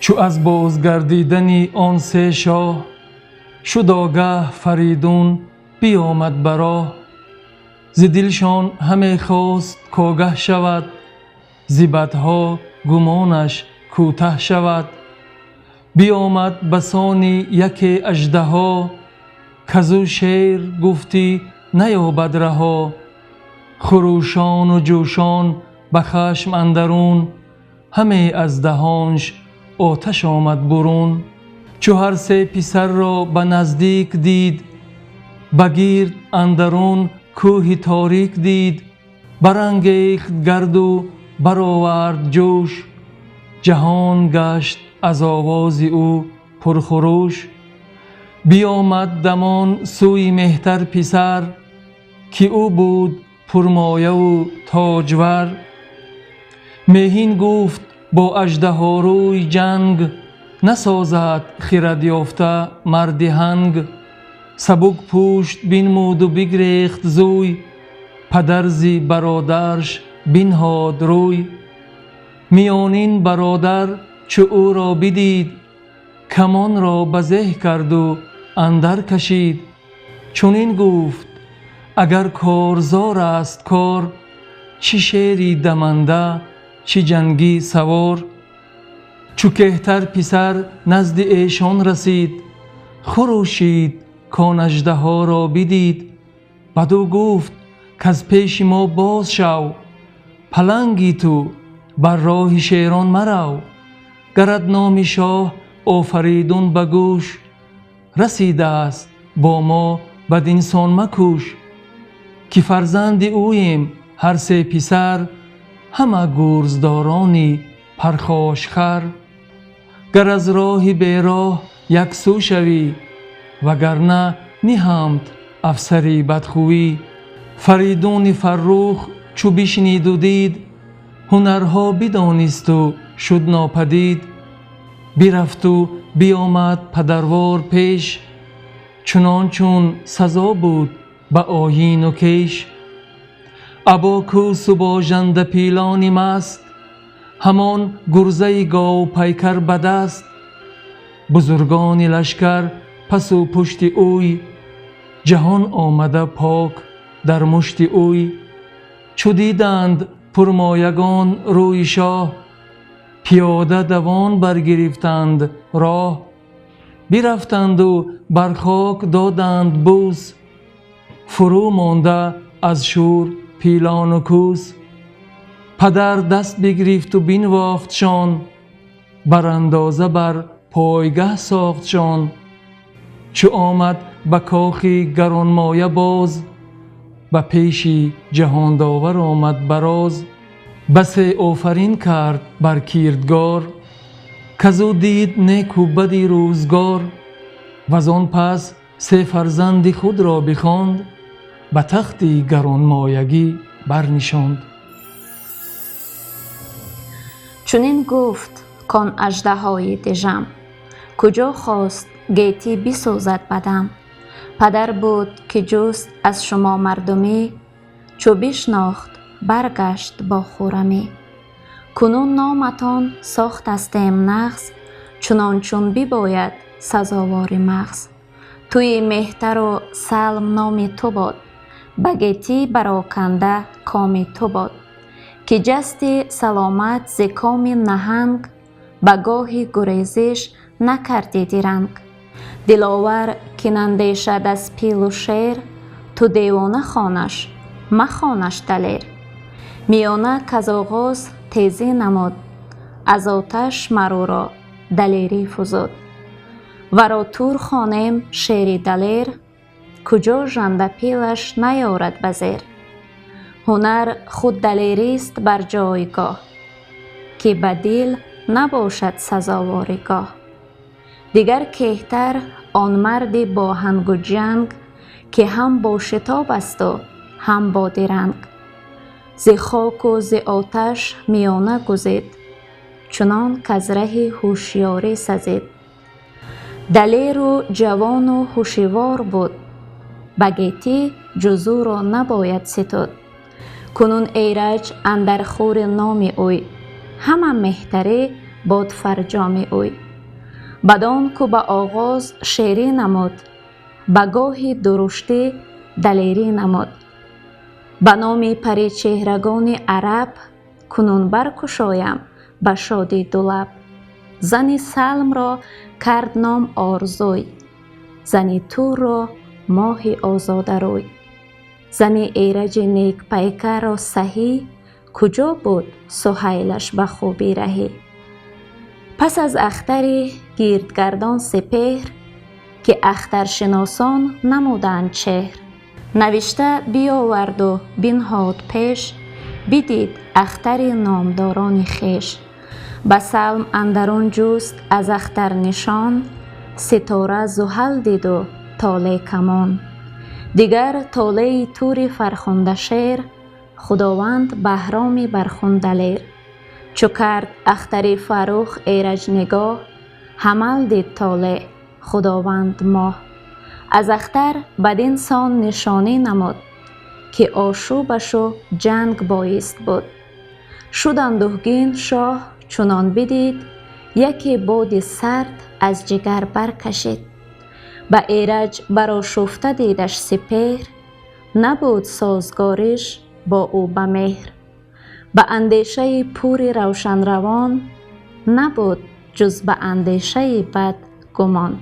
چو از بازگردیدن آن سه شاه شد آگه فریدون بیامد بر راه. ز دلشان همه خواست کآگه شود، ز بدها گمانش کوته شود. بیامد بسان یک اژدها، کزو شیر گفتی نیابد رها. خروشان و جوشان به خشم اندرون، همه از دهانش آتش آمد برون. چو هر سه پسر را به نزدیک دید، بگرد اندرون کوه تاریک دید. برانگیخت گرد و برآورد جوش، جهان گشت از آواز او پرخروش. بیامد دمان سوی مهتر پسر، که او بود پرمایه و تاجور. مهین گفت با اژدهاروی جنگ، نسازد خرد یافته مرد هنگ. سبک پوشت بنمود و بگریخت زوی، پدر ز برادرش بنهاد روی. میانین برادر چو او را بدید، کمان را به زه کرد و اندر کشید. چنین گفت اگر کارزار است کار، چه شیری دمنده چه جنگی سوار. چو کهتر پسر نزد ایشان رسید، خروشید کان اژدها را بدید. بدو گفت کز پیش ما باز شو، پلنگی تو بر راه شیران مرو. گرت نام شاه آفریدون به گوش، رسیده است با ما بدینسان مکوش. که فرزند اوییم هر سه پسر، همه گرزدارانی پرخاشخر. گر از راه بی راه یک سو شوی، وگرنه نهمت افسری بدخوی. فریدون فرخ چو بشنید و دید، هنرها بدانست و شد ناپدید. برفت و بیامد پدروار پیش، چنان چون سزا بود به آیین و کیش. ابا کوس و با ژنده پیلانی مست، همان گرزه گاو پیکر به دست. بزرگان لشکر پس و پشت اوی، جهان آمده پاک در مشت اوی. چو دیدند پرمایگان روی شاه، پیاده دوان برگرفتند راه. برفتند و بر خاک دادند بوس، فرو مانده از شور پیلان و کوس. پدر دست بگرفت و بنواختشان، بر اندازه بر پایگه ساختشان. چو آمد به کاخ گرانمایه باز، به پیش جهان داور آمد براز. بس آفرین کرد بر کردگار، کزو دید نیک و بد روزگار. وزان پس سه فرزند خود را بخواند، به تخت گرانمایگی برنشاند. چنین گفت کان اژدهای دژم، کجا خواست گیتی بسوزد بدم. پدر بود که جست از شما مردمی، چو بشناخت برگشت با خرمی. کنون نامتان ساخت استیم نغز، چنان چون بباید سزاوار مغز. توی مهتر و سلم نام تو باد، به گیتی براکنده کام تو باد. که جست سلامت ز کام نهنگ، به گاه گریزش نکردی درنگ. دلاور که نندیشد از پیل و شیر، تو دیوانه خوانش مخوانش دلیر. میانه کز آغاز تیزی نمود، از آتش مرو را دلیری فزود. ورا تور خوانیم شیر دلیر، کجا ژنده پیلش نیارد به زیر. هنر خود دلیریست بر جایگاه، که به دل نباشد سزاوارگاه. دیگر کهتر آن مرد با هنگ و جنگ، که هم با شتاب است و هم با درنگ. ز خاک و ز آتش میانه گزید، چنان کز ره هوشیاری سزید. دلیر و جوان و هوشیوار بود، به گیتی جز او را نباید ستود. کنون ایرج اندر خور نام اوی، همه مهتری باد فرجام اوی. بدان کو به آغاز شیری نمود، به گاهی درشتی دلیری نمود. به نام پری چهرگان عرب، کنون برکشایم به شادی دو لب. زن سلم را کرد نام آرزوی، زن تور را ماه آزاده روی. زن ایرج نیک پیکر را سهی، کجا بود سهیلش به خوبی رهی. پس از اختر گردگردان سپهر، که اخترشناسان نمودند چهر. نوشته بیاورد و بنهاد پیش، بدید اختر نامداران خویش. به سلم اندرون جست از اختر نشان، ستاره زحل دید و طالع کمان. دیگر طالع تور فرخنده شیر، خداوند بهرامی برخون دلیر. چو کرد اختر فروخ ایرج نگاه، حمل دید طالع خداوند ماه. از اختر بدین سان نشانی نمود، که آشوبش و جنگ بایست بود. شد اندوهگین شاه چنان بدید، یکی باد سرد از جگر برکشید. به ایرج برآشفته دیدش سپهر، نبود سازگاریش با او به مهر. به اندیشه پور روشن روان، نبود جز به اندیشه بد گمان.